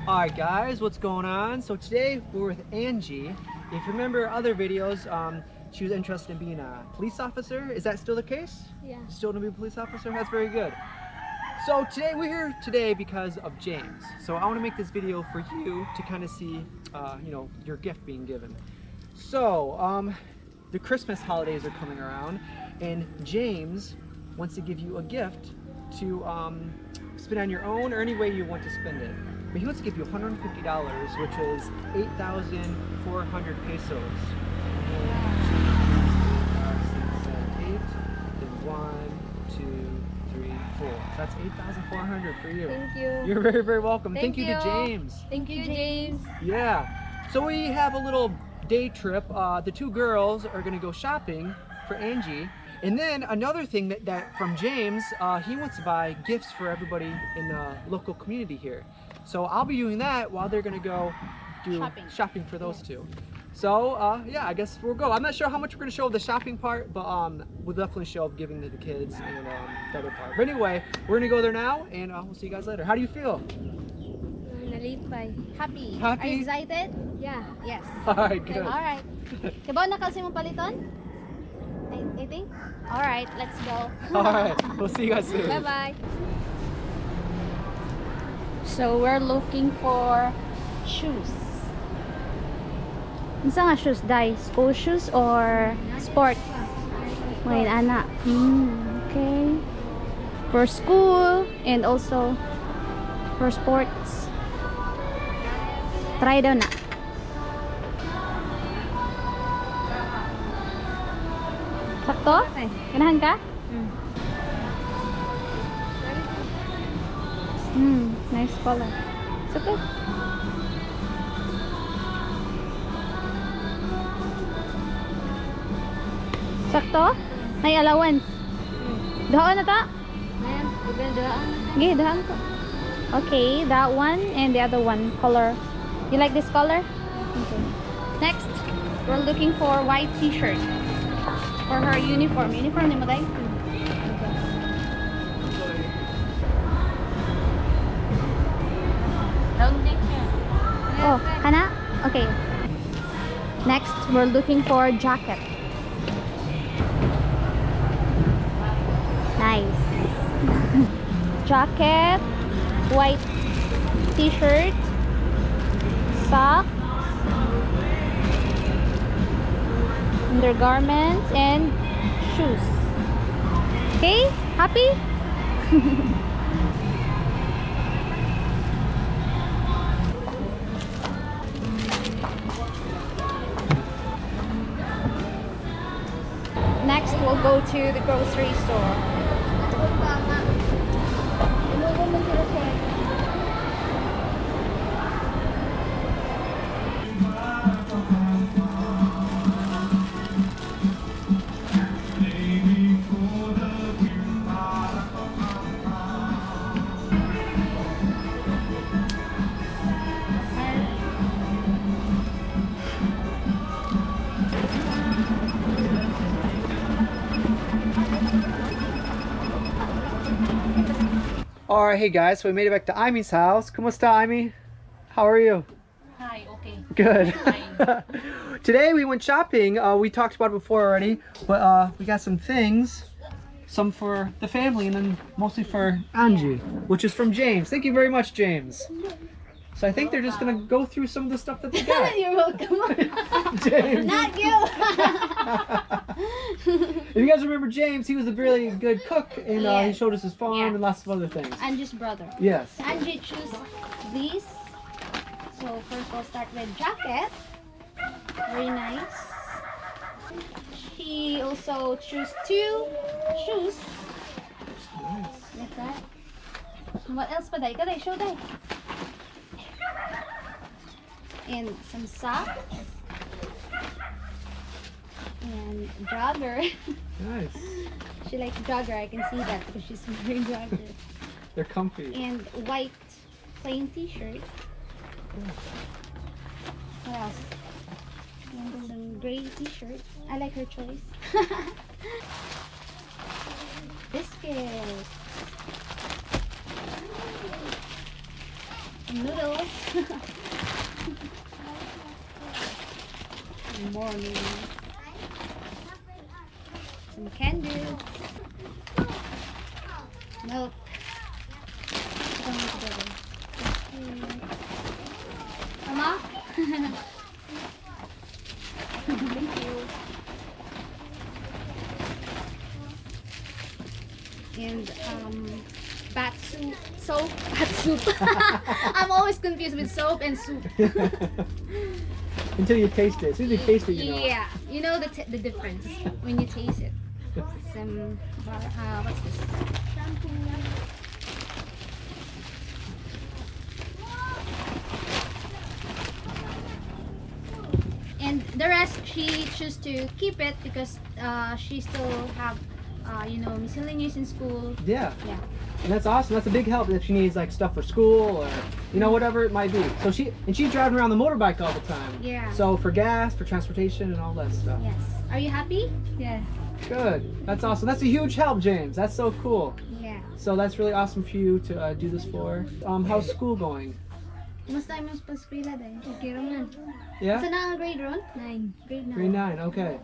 Alright guys, what's going on? So today we're with Angie. If you remember other videos, she was interested in being a police officer. Is that still the case? Yeah. Still to be a police officer? That's very good. So today we're here today because of James. So I want to make this video for you to kind of see, your gift being given. So the Christmas holidays are coming around, and James wants to give you a gift to spend on your own or any way you want to spend it. But he wants to give you $150, which is 8,400 pesos. 8, then 1, 2, 3, 4. So that's 8,400 for you. Thank you. You're very, very welcome. Thank you to you. James. Thank you, James. Yeah. So we have a little day trip. The two girls are going to go shopping for Angie. And then another thing that from James, he wants to buy gifts for everybody in the local community here. So I'll be doing that while they're going to go do shopping for those two. So yeah, I guess we'll go. I'm not sure how much we're going to show of the shopping part, but we'll definitely show of giving to the kids and the other part. But anyway, we're going to go there now, and we'll see you guys later. How do you feel? Nalipay. Happy. Happy? Are you excited? Yeah. Yes. Alright, good. Alright. Kabaw na kasi mo paliton? I think. Alright, let's go. Alright, we'll see you guys soon. Bye-bye. So we're looking for shoes. Isa nga shoes, Dai? School shoes or sport? Wait, ana. Okay. For school and also for sports. Try daw na. Sakto? Ganahan ka? Nice color. Sakto. Sakto? May allowance. Dahan na ta? Okay, dahan ko. Okay, that one and the other one color. You like this color? Okay. Next, we're looking for white t-shirt for her uniform. Uniform ni mo day? Oh, Hana? Okay. Next, we're looking for jacket. Nice. Jacket, white t-shirt, socks, undergarments, and shoes. Okay? Happy? Next, we'll go to the grocery store. Alright, hey guys, so we made it back to Imi's house. Kumusta, Imi? How are you? Hi, okay. Good. Today we went shopping. We talked about it before already, but we got some things. Some for the family and then mostly for Angie, which is from James. Thank you very much, James. So I think they're just gonna go through some of the stuff that they got. You're welcome. James. Not you. If you guys remember James, he was a really good cook, and he Yes. showed us his farm Yeah. and lots of other things. Angie's brother. Yes. Angie choose these. So first we'll start with jacket. Very nice. She also choose 2 shoes. Nice. Like that. What else pa day? Kada show day. And some socks. And jogger. Nice. She likes jogger. I can see that because she's wearing jogger. They're comfy. And white plain t-shirt. What else? And some gray t-shirt. I like her choice. Biscuits. Noodles. Morning. Some candles. Milk. Mama? Thank you. And bat soup. Soap. Bat soup. I'm always confused with soap and soup. Until you taste it. As soon as you taste it, you know. Yeah, you know the difference when you taste it. Some what's this? And the rest she choose to keep it because she still have you know, miscellaneous in school. Yeah. Yeah. And that's awesome. That's a big help if she needs like stuff for school or you know whatever it might be. So she's driving around the motorbike all the time. Yeah. So for gas, for transportation, and all that stuff. Yes. Are you happy? Yeah. Good. That's awesome. That's a huge help, James. That's so cool. Yeah. So that's really awesome for you to do this for. How's school going? Kumusta yung pag-eskwela dahil? Okay naman. Yeah. Sa na grade ron? 9. Grade 9. Grade 9. Okay.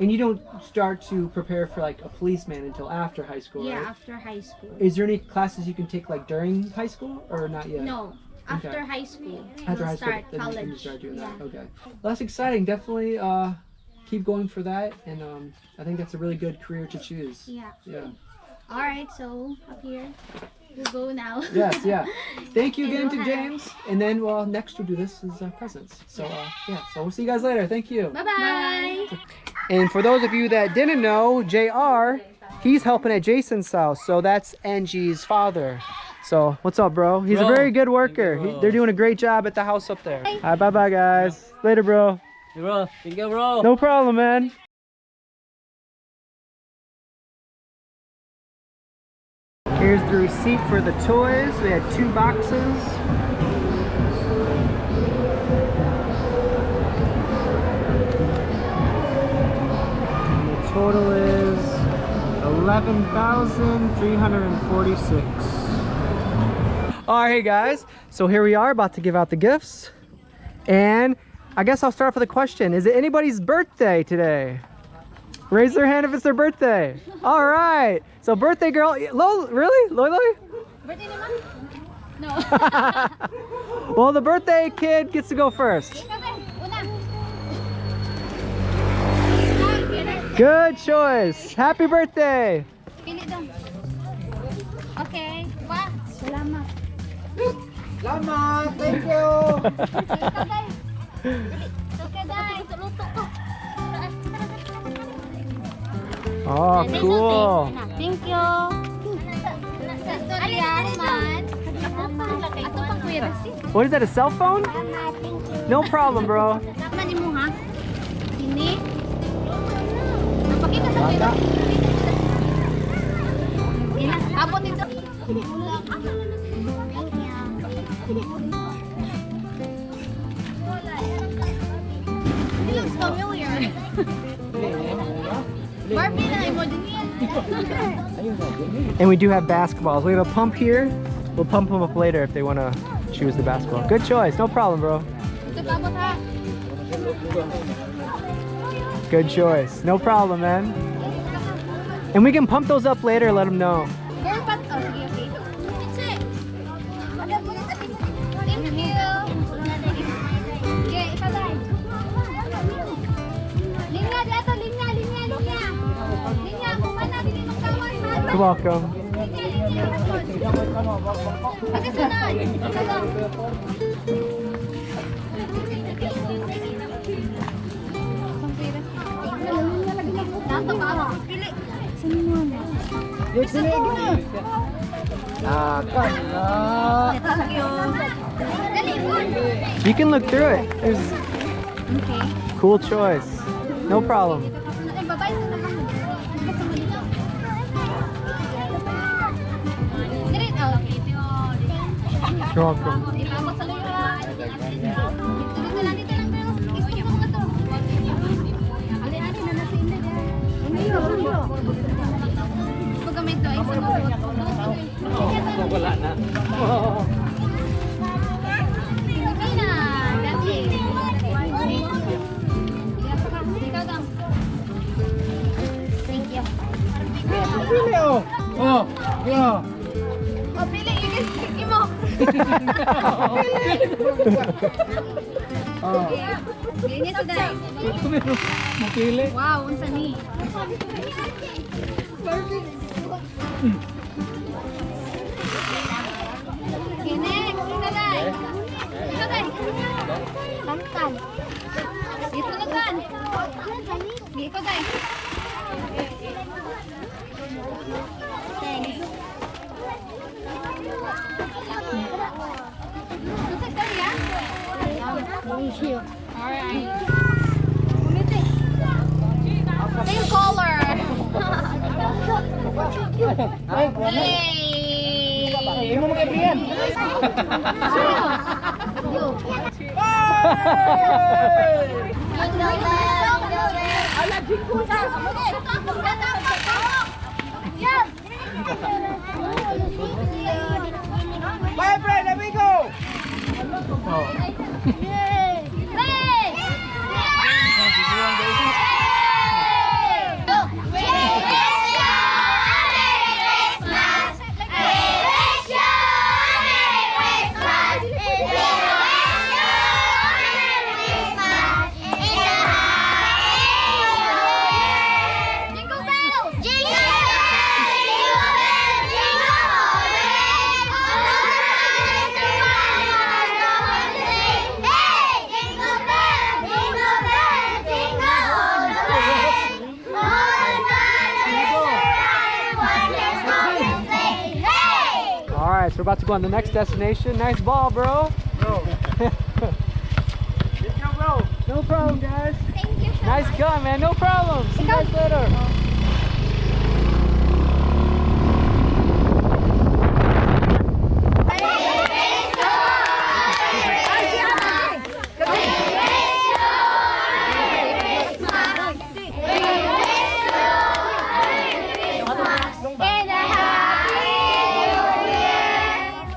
And you don't start to prepare for like a policeman until after high school, Yeah, right? after high school. Is there any classes you can take like during high school or not yet? No, after Okay. high school. After we'll high school, start then college. you can start doing that. Yeah. Okay. Well, that's exciting. Definitely keep going for that. And I think that's a really good career to choose. Yeah. Yeah. All right, so up here. We'll go now. Yes, yeah. Thank you again And to we'll have- James. And then, well, next we'll do this as presents. So, yeah. So we'll see you guys later. Thank you. Bye-bye. And for those of you that didn't know, JR, he's helping at Jason's house. So that's Angie's father. So what's up, bro? He's a Bro. very good worker. They're doing a great job at the house up there. All right, bye-bye, guys. Later, bro. Hey, bro. Thank you, bro. No problem, man. Here's the receipt for the toys. We had 2 boxes. And the total is $11,346. All right, guys. So here we are about to give out the gifts. And I guess I'll start off with a question. Is it anybody's birthday today? Raise their hand if it's their birthday. All right. So birthday girl, really? Loy? Birthday naman? No. Well, the birthday kid gets to go first. Good choice. Happy birthday. Pili dong. Okay. Wah, salamat. Salamat. Thank you. Okay, dai. Luto ko. Oh, cool. Thank you. What is that, a cell phone? No problem, bro. He looks familiar. Barbie na emoji niya. And we do have basketballs. We have a pump here. We'll pump them up later if they want to choose the basketball. Good choice. No problem, bro. Good choice. No problem, man. And we can pump those up later, let them know. Thank you. Okay, isa lang. Linya, dito, linya. Linya, kung man natin yung magkawan. You're welcome. Pagkasunod. Dato pa ako. Pili. You can look through it. There's Okay. cool choice. No problem. You're welcome. Wala na. Pili, yung mo. Ganyan sa day. Mapili. Wow, unsa ni? Okay, next. Ito day. Ito day. Tamtan. Dito na gan. Dito day. Thanks. Unsa istorya? Thank you. Alright. Same color. Hey! Imo mo kay Brian. Ala jingko sa. Bye, friend, amigo. Oh. Alright, so we're about to go on the next destination. Nice ball, bro. No problem, guys. Thank you. Nice gun, man. No problem. See you guys later.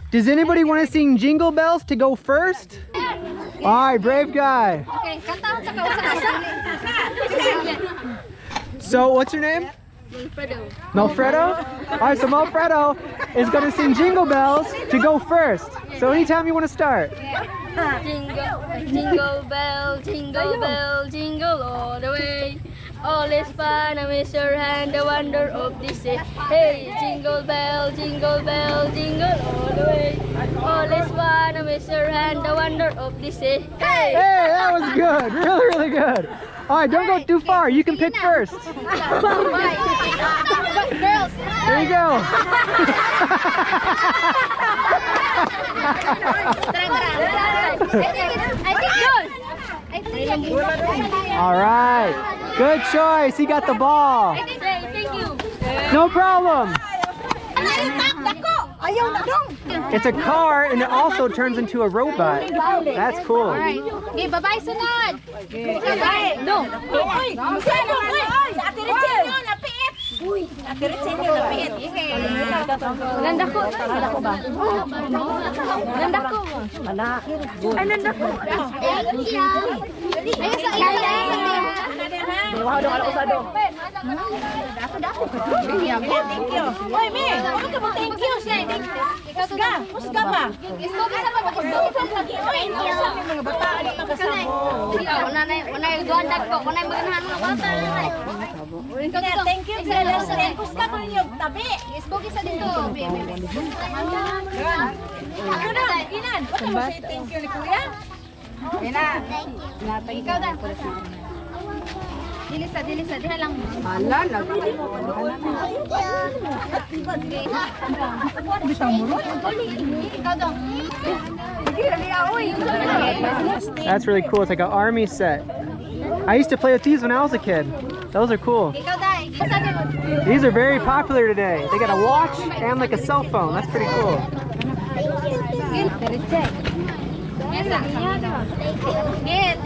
Does anybody want to sing Jingle Bells to go first? Alright, brave guy. Okay, kanta sa kausa. So, what's your name? Melfredo? Alright, so Melfredo is going to sing Jingle Bells to go first. So, anytime you want to start. Jingle bell, jingle all the way. All is fun, and miss your hand, the wonder of this day. Hey, jingle bell, jingle all the way. All is fun, and miss your hand, the wonder of this day. Hey! Hey, that was good. Really, really good. Alright, don't go too far. You can pick first. Girls. There you go. I think good. Alright. Good choice. He got the ball. Thank you. No problem. It's a car and it also turns into a robot. That's cool. Alright. Okay, bye-bye sunod. Bye-bye. No. Ganda ko. Ganda ko ba? Ganda ko. Ay, ganda ko. Ayun sa Wow, dong ala usado. Thank you. Oy, me. Ano ka mo thank you siya? Musga ba? Isko ka sa ba? Isko ka lagi. Oy, mga bata ali makasamo. Wala na yung duandag ko. Wala yung maganahan ng bata. Thank you. Musga ko ninyo tabi. Isko ka sa dito. Ako na, Inan. What mo say thank you ni Kuya? Ina. Ikaw da. Dilisa, diha lang. Hala, That's really cool. It's like an army set. I used to play with these when I was a kid. Those are cool. These are very popular today. They got a watch and like a cell phone. That's pretty cool.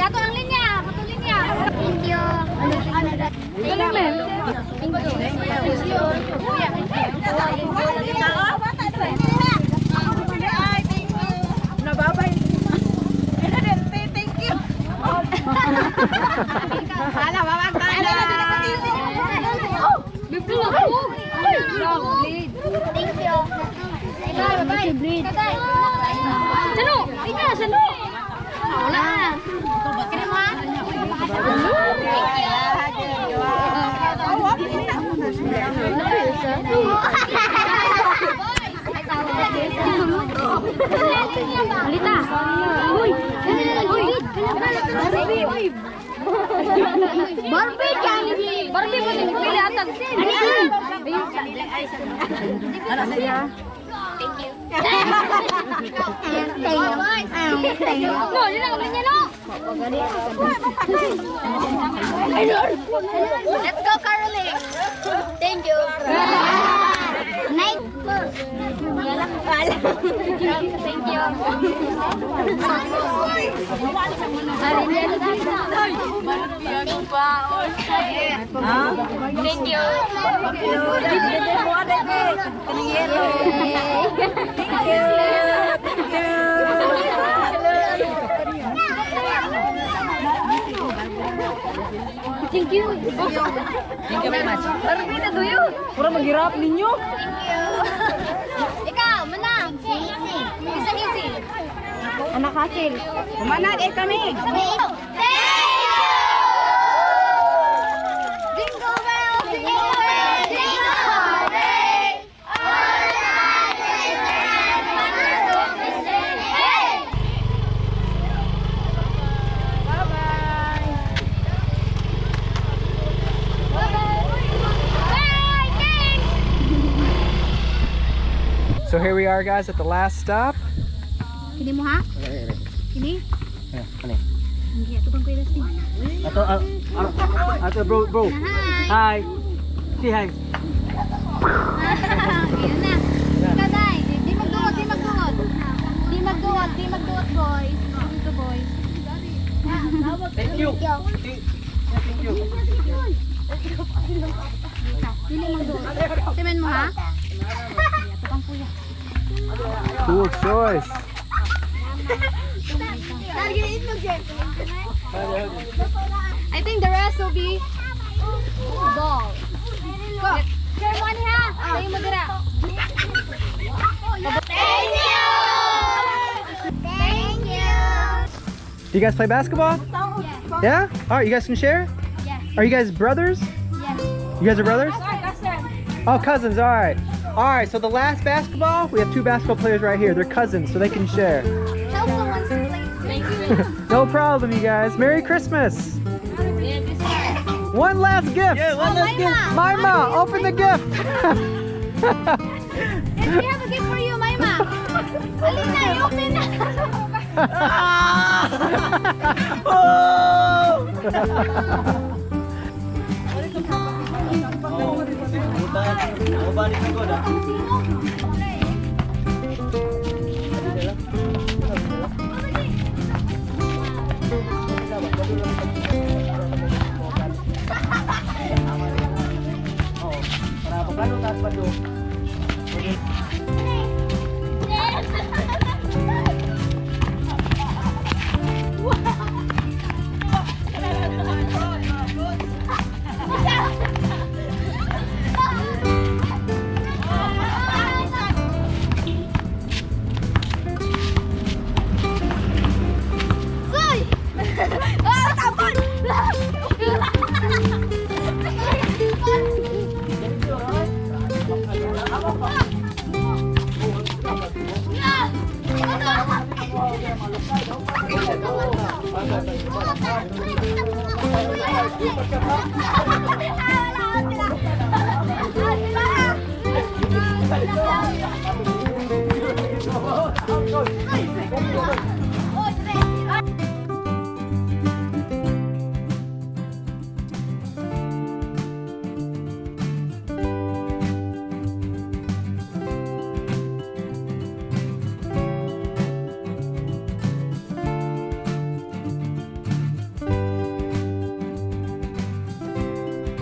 Dato ang linya. Dato linya. Thank you. nababay. Thank you. Hala, babak ka na. Oh, biblo ako. Thank you. Bye-bye. Bleed. Sano? Ika, sano? Wala. Kini mo? Alita. Uy. Barbie Jollibee. Barbie mo din pili atag. Thank you. No, di lang ganyan no. Let's go caroling. Thank you. Night. Thank you. Thank you. Thank you. Thank you very much. Barbie na doyo. Pura maghirap ninyo. Thank you. Ikaw, manang. Isa easy. Anak hasil. Kumanag kami. Thank you. Jingle bell, jingle bell, jingle all the way. All that is and wonderful is there. Hey! Bye-bye. Bye, thanks. So here we are, guys, at the last stop. Kini mo ha? Kini? Ano? Hindi ato bang kuya Dustin. Ato, bro. Hi. Hi. Say hi. Ayan na. Kaday, di magduot, di magduot. Di magduot, boys. Dito, boys. Thank you. Thank you. Dili magduot. Simen mo ha? Ato bang kuya. Cool choice. I think the rest will be ball. Go. Share mo ani ha. Tayo mo dira. Thank you. Thank you. Do you guys play basketball? Yeah? Alright, you guys can share? Yeah. Are you guys brothers? Yeah. You guys are brothers? Oh, cousins, alright. Alright, so the last basketball, we have two basketball players right here. They're cousins, so they can share. Tell someone to play. Thank you. No problem, you guys. Merry Christmas! One last gift! Oh, Maima. Maima, open the gift! And we have a gift for you, Maima. Alina, open na. Thank you.